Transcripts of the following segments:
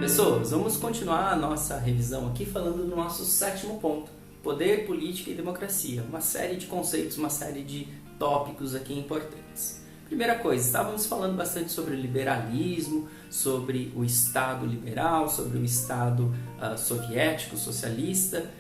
Pessoas, vamos continuar a nossa revisão aqui falando do nosso sétimo ponto, poder, política e democracia. Uma série de conceitos, uma série de tópicos aqui importantes. Primeira coisa, estávamos falando bastante sobre o liberalismo, sobre o Estado liberal, sobre o Estado soviético, socialista,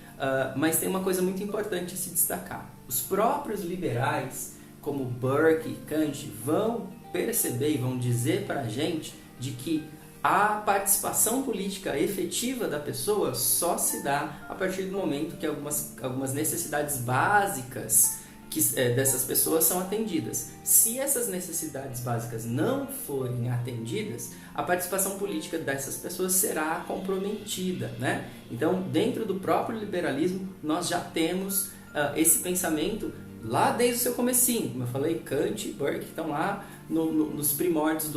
mas tem uma coisa muito importante a se destacar. Os próprios liberais, como Burke e Kant, vão perceber e vão dizer para a gente de que a participação política efetiva da pessoa só se dá a partir do momento que algumas necessidades básicas dessas pessoas são atendidas. Se essas necessidades básicas não forem atendidas, a participação política dessas pessoas será comprometida, né? Então, dentro do próprio liberalismo, nós já temos esse pensamento lá desde o seu comecinho. Como eu falei, Kant e Burke estão lá nos primórdios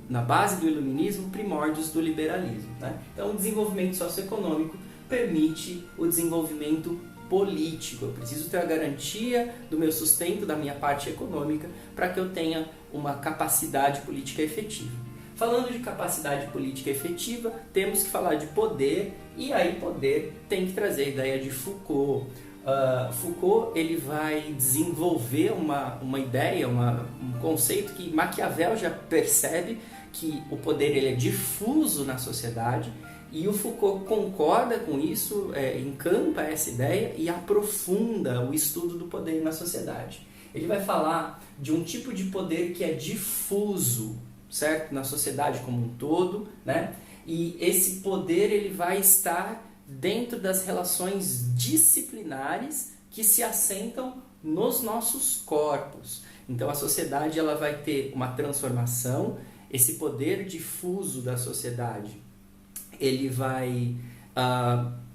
na base do iluminismo, primórdios do liberalismo, né? Então, o desenvolvimento socioeconômico permite o desenvolvimento político. Eu preciso ter a garantia do meu sustento, da minha parte econômica, para que eu tenha uma capacidade política efetiva. Falando de capacidade política efetiva, temos que falar de poder, e aí poder tem que trazer a ideia de Foucault. Foucault ele vai desenvolver uma ideia, um conceito que Maquiavel já percebe, que o poder ele é difuso na sociedade, e o Foucault concorda com isso, encampa essa ideia e aprofunda o estudo do poder na sociedade. Ele vai falar de um tipo de poder que é difuso, certo? Na sociedade como um todo, né? E esse poder ele vai estar dentro das relações disciplinares que se assentam nos nossos corpos. Então a sociedade ela vai ter uma transformação, esse poder difuso da sociedade ele vai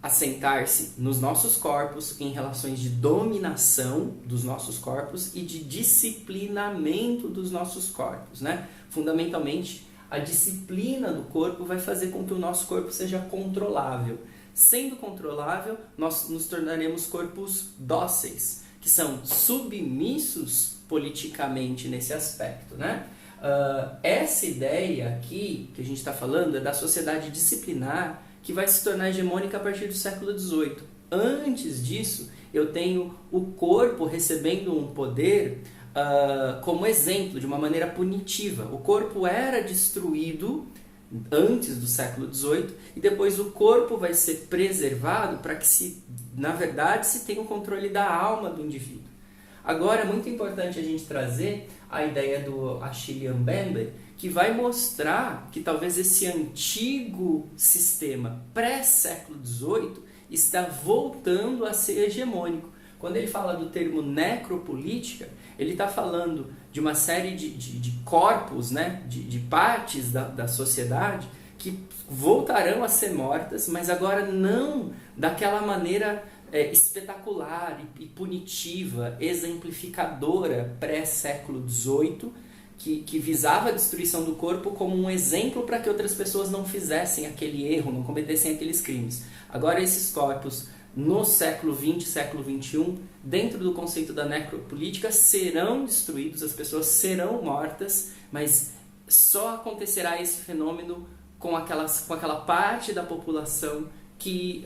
assentar-se nos nossos corpos em relações de dominação dos nossos corpos e de disciplinamento dos nossos corpos, né? Fundamentalmente, a disciplina do corpo vai fazer com que o nosso corpo seja controlável. Sendo controlável, nós nos tornaremos corpos dóceis, que são submissos politicamente nesse aspecto, né? Essa ideia aqui que a gente está falando é da sociedade disciplinar que vai se tornar hegemônica a partir do século XVIII. Antes disso, eu tenho o corpo recebendo um poder como exemplo, de uma maneira punitiva. O corpo era destruído antes do século XVIII e depois o corpo vai ser preservado para que, na verdade, se tenha o controle da alma do indivíduo. Agora, é muito importante a gente trazer a ideia do Achille Mbembe, que vai mostrar que talvez esse antigo sistema pré-século XVIII está voltando a ser hegemônico. Quando ele fala do termo necropolítica, ele está falando de uma série de corpos, né, de partes da sociedade que voltarão a ser mortas, mas agora não daquela maneira espetacular e punitiva, exemplificadora pré-século XVIII, que visava a destruição do corpo como um exemplo para que outras pessoas não fizessem aquele erro, não cometessem aqueles crimes. Agora esses corpos, no século XX, século XXI, dentro do conceito da necropolítica, serão destruídos, as pessoas serão mortas, mas só acontecerá esse fenômeno com aquela parte da população que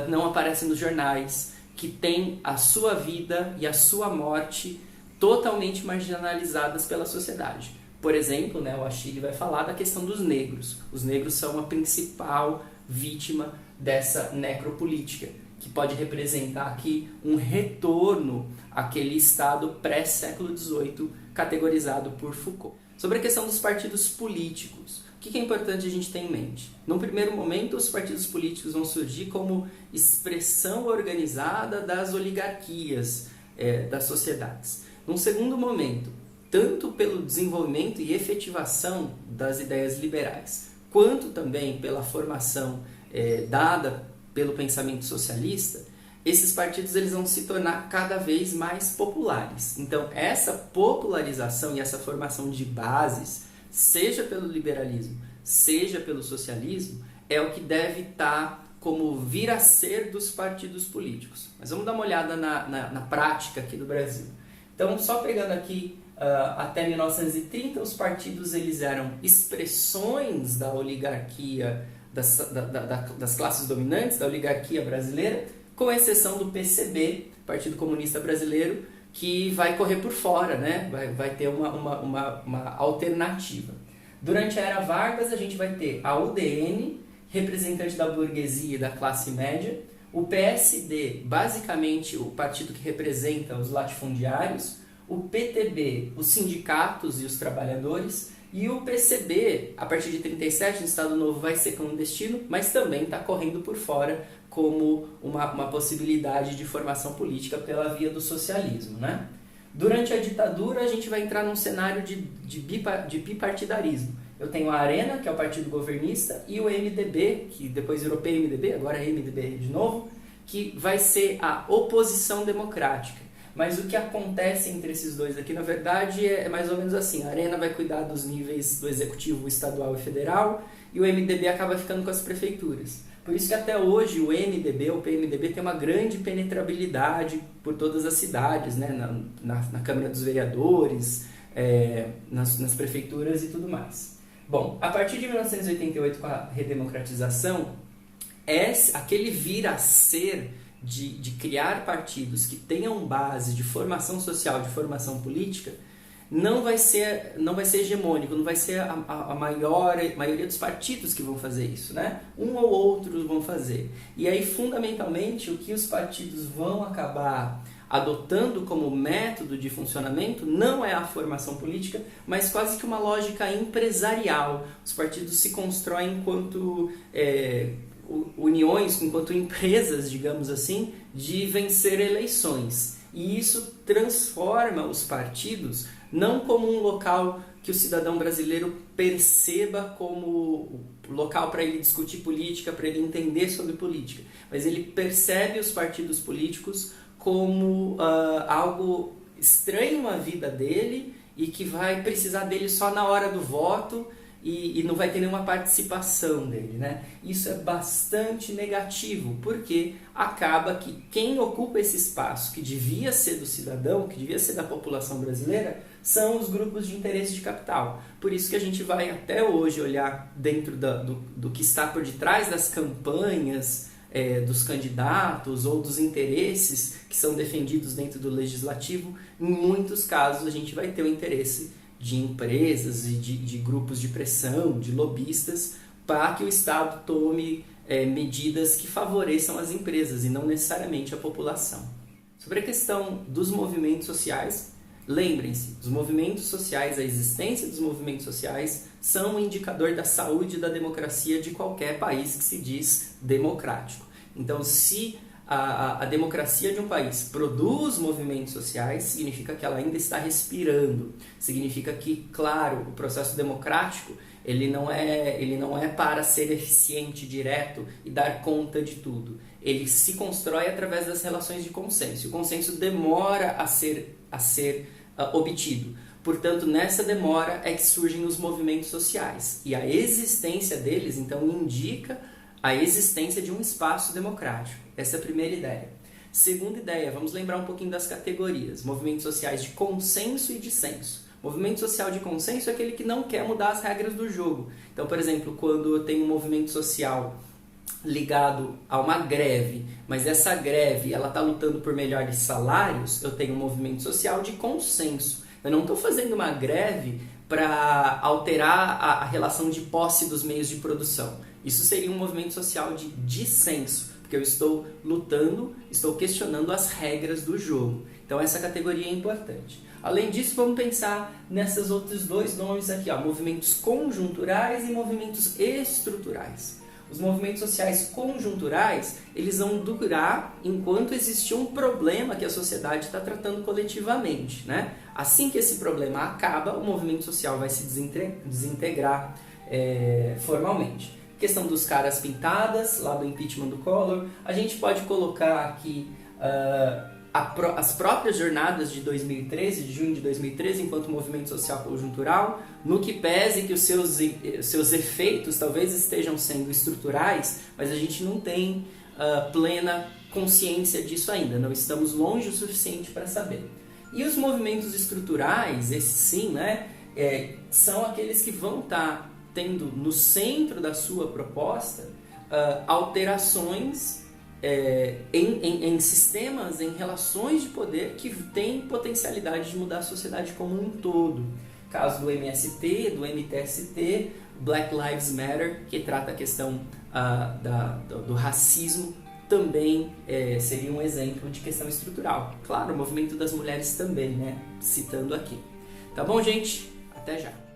não aparece nos jornais, que tem a sua vida e a sua morte totalmente marginalizadas pela sociedade. Por exemplo, né, o Achille vai falar da questão dos negros. Os negros são a principal vítima dessa necropolítica, que pode representar aqui um retorno àquele estado pré-século XVIII categorizado por Foucault. Sobre a questão dos partidos políticos, o que é importante a gente ter em mente? Num primeiro momento, os partidos políticos vão surgir como expressão organizada das oligarquias das sociedades. Num segundo momento, tanto pelo desenvolvimento e efetivação das ideias liberais, quanto também pela formação dada pelo pensamento socialista, esses partidos eles vão se tornar cada vez mais populares. Então, essa popularização e essa formação de bases, seja pelo liberalismo, seja pelo socialismo, é o que deve estar como vir a ser dos partidos políticos. Mas vamos dar uma olhada na prática aqui do Brasil. Então, só pegando aqui até 1930, os partidos eles eram expressões da oligarquia das classes dominantes, da oligarquia brasileira, com exceção do PCB, Partido Comunista Brasileiro, que vai correr por fora, né? Vai ter uma alternativa. Durante a era Vargas, a gente vai ter a UDN, representante da burguesia e da classe média, o PSD, basicamente o partido que representa os latifundiários, o PTB, os sindicatos e os trabalhadores, e o PCB, a partir de 37, no Estado Novo, vai ser clandestino, mas também está correndo por fora como uma possibilidade de formação política pela via do socialismo, né? Durante a ditadura, a gente vai entrar num cenário de bipartidarismo. Eu tenho a Arena, que é o partido governista, e o MDB, que depois virou PMDB, agora é MDB de novo, que vai ser a oposição democrática. Mas o que acontece entre esses dois aqui, na verdade, é mais ou menos assim. A Arena vai cuidar dos níveis do executivo estadual e federal, e o MDB acaba ficando com as prefeituras. Por isso que até hoje o MDB, o PMDB, tem uma grande penetrabilidade por todas as cidades, né? na Câmara dos Vereadores, nas prefeituras e tudo mais. Bom, a partir de 1988, com a redemocratização, aquele vir a ser de criar partidos que tenham base de formação social, de formação política, não vai ser hegemônico, não vai ser a maioria dos partidos que vão fazer isso, né? Um ou outros vão fazer. E aí, fundamentalmente, o que os partidos vão acabar adotando como método de funcionamento não é a formação política, mas quase que uma lógica empresarial. Os partidos se constroem enquanto uniões, enquanto empresas, digamos assim, de vencer eleições. E isso transforma os partidos não como um local que o cidadão brasileiro perceba como local para ele discutir política, para ele entender sobre política, mas ele percebe os partidos políticos como algo estranho à vida dele e que vai precisar dele só na hora do voto e não vai ter nenhuma participação dele, né? Isso é bastante negativo, porque acaba que quem ocupa esse espaço que devia ser do cidadão, que devia ser da população brasileira, são os grupos de interesse de capital. Por isso que a gente vai até hoje olhar dentro do que está por detrás das campanhas, dos candidatos ou dos interesses que são defendidos dentro do legislativo. Em muitos casos a gente vai ter o interesse de empresas e de grupos de pressão, de lobistas, para que o Estado tome medidas que favoreçam as empresas e não necessariamente a população. Sobre a questão dos movimentos sociais, lembrem-se, os movimentos sociais, a existência dos movimentos sociais são um indicador da saúde e da democracia de qualquer país que se diz democrático. Então, se a democracia de um país produz movimentos sociais, significa que ela ainda está respirando. Significa que, claro, o processo democrático ele não é para ser eficiente, direto e dar conta de tudo. Ele se constrói através das relações de consenso. O consenso demora a ser obtido. Portanto, nessa demora é que surgem os movimentos sociais. E a existência deles, então, indica a existência de um espaço democrático. Essa é a primeira ideia. Segunda ideia, vamos lembrar um pouquinho das categorias. Movimentos sociais de consenso e dissenso. Movimento social de consenso é aquele que não quer mudar as regras do jogo. Então, por exemplo, quando eu tenho um movimento social ligado a uma greve, mas essa greve ela está lutando por melhores salários, eu tenho um movimento social de consenso. Eu não estou fazendo uma greve para alterar a relação de posse dos meios de produção. Isso seria um movimento social de dissenso, porque eu estou lutando, estou questionando as regras do jogo. Então essa categoria é importante. Além disso, vamos pensar nesses outros dois nomes aqui, movimentos conjunturais e movimentos estruturais. Os movimentos sociais conjunturais, eles vão durar enquanto existir um problema que a sociedade está tratando coletivamente, né? Assim que esse problema acaba, o movimento social vai se desintegrar formalmente. Questão dos caras pintadas, lá do impeachment do Collor, a gente pode colocar aqui as próprias jornadas de 2013, de junho de 2013, enquanto movimento social conjuntural, no que pese que os seus efeitos talvez estejam sendo estruturais, mas a gente não tem plena consciência disso ainda, não estamos longe o suficiente para saber. E os movimentos estruturais, esses sim, né, são aqueles que vão estar tendo no centro da sua proposta alterações em sistemas, em relações de poder que têm potencialidade de mudar a sociedade como um todo. Caso do MST, do MTST, Black Lives Matter, que trata a questão do racismo, também seria um exemplo de questão estrutural. Claro, o movimento das mulheres também, né? Citando aqui. Tá bom, gente? Até já!